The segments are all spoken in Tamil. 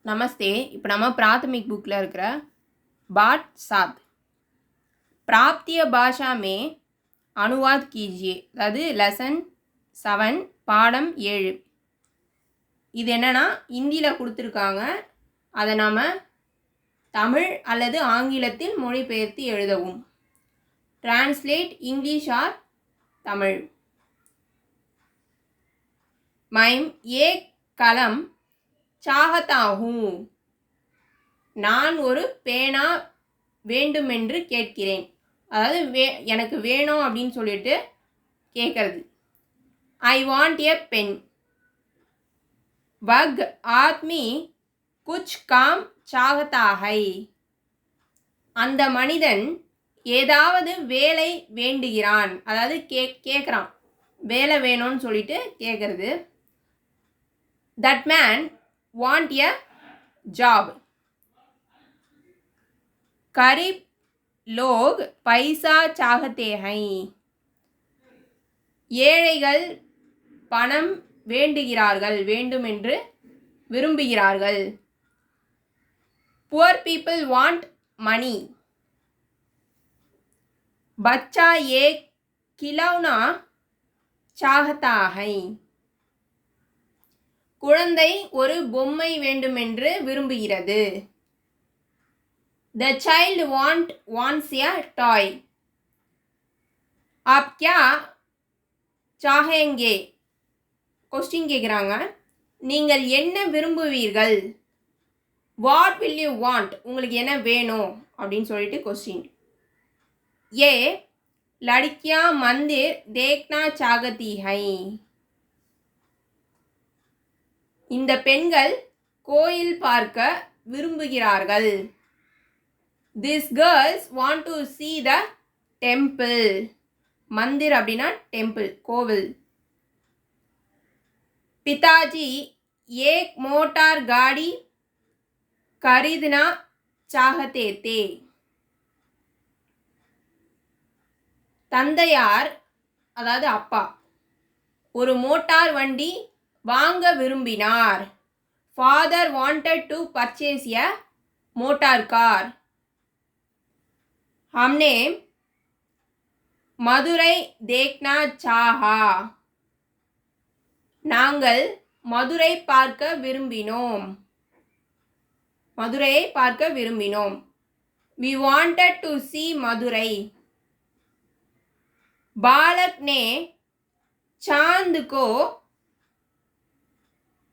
நமஸ்தே. இப்போ நம்ம प्राथमिक புக்கில் இருக்கிற பாட் 7 प्राप्तीय भाषा में अनुवाद कीजिए அதாவது லெசன் 7 பாடம் 7. இது என்னன்னா இந்தியில் கொடுத்துருக்காங்க. அதை நாம் தமிழ் அல்லது ஆங்கிலத்தில் மொழிபெயர்த்து எழுதவும். Translate English or Tamil. மைம் ஏக் கலம் சாகதா ஹூ, நான் ஒரு பேனா வேண்டுமென்று கேட்கிறேன். அதாவது எனக்கு வேணும் அப்படின்னு சொல்லிட்டு கேட்குறது. I want a pen. வக் ஆத்மி குச் காம் சாகதா ஹை, அந்த மனிதன் ஏதாவது வேலை வேண்டுகிறான். அதாவது கேட்குறான், வேலை வேணும்னு சொல்லிட்டு கேட்குறது. That man want a job. गरीब लोग पैसा चाहते हैं. ஏழைகள் பணம் வேண்டுகிறார்கள், வேண்டுமென்று விரும்புகிறார்கள். poor people want money. बच्चा एक खिलौना चाहता है. குழந்தை ஒரு பொம்மை வேண்டுமென்று விரும்புகிறது. The child wants a toy. आप क्या चाहेंगे? கொஸ்டின் கேட்குறாங்க. நீங்கள் என்ன விரும்புவீர்கள்? What will you want? உங்களுக்கு என்ன வேணும் அப்படின்னு சொல்லிட்டு கொஸ்டின். ये लड़कियां मंदिर देखना चाहती हैं. இந்த பெண்கள் கோயில் பார்க்க விரும்புகிறார்கள். These girls want to see the temple. Mandir அப்படின்னா டெம்பிள், கோவில். पिताजी एक मोटर गाड़ी खरीदना चाहते थे. தந்தையார் அதாவது அப்பா ஒரு மோட்டார் வண்டி வாங்க விரும்பினார். Father wanted to purchase a motor car. हमने மதுரை देखना चाहा. நாங்கள் மதுரை பார்க்க விரும்பினோம். மதுரையை பார்க்க விரும்பினோம். We wanted to see Madurai. बालक ने चांद को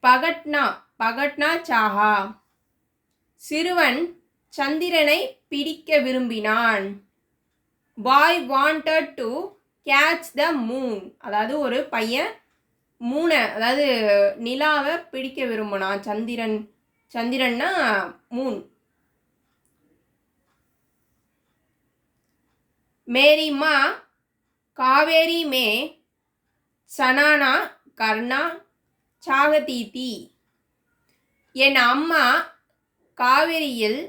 பகட்னா சாஹா. சிறுவன் சந்திரனை பிடிக்க விரும்பினான். Boy wanted to catch the moon. அதாவது ஒரு பையன் மூனை அதாவது நிலாவை பிடிக்க விரும்பினான். சந்திரன்னா மூன். மேரி மா காவேரி மே சனானா கர்ணா சாகதீதி. என் அம்மா காவேரியில்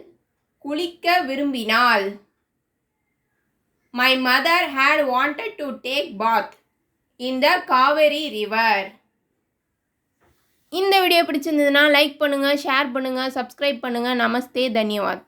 குளிக்க விரும்பினாள். My mother had wanted to take bath in the Kaveri river. இந்த வீடியோ பிடிச்சிருந்ததுன்னா லைக் பண்ணுங்கள், ஷேர் பண்ணுங்கள், சப்ஸ்கிரைப் பண்ணுங்கள். நமஸ்தே, தன்யவாத்.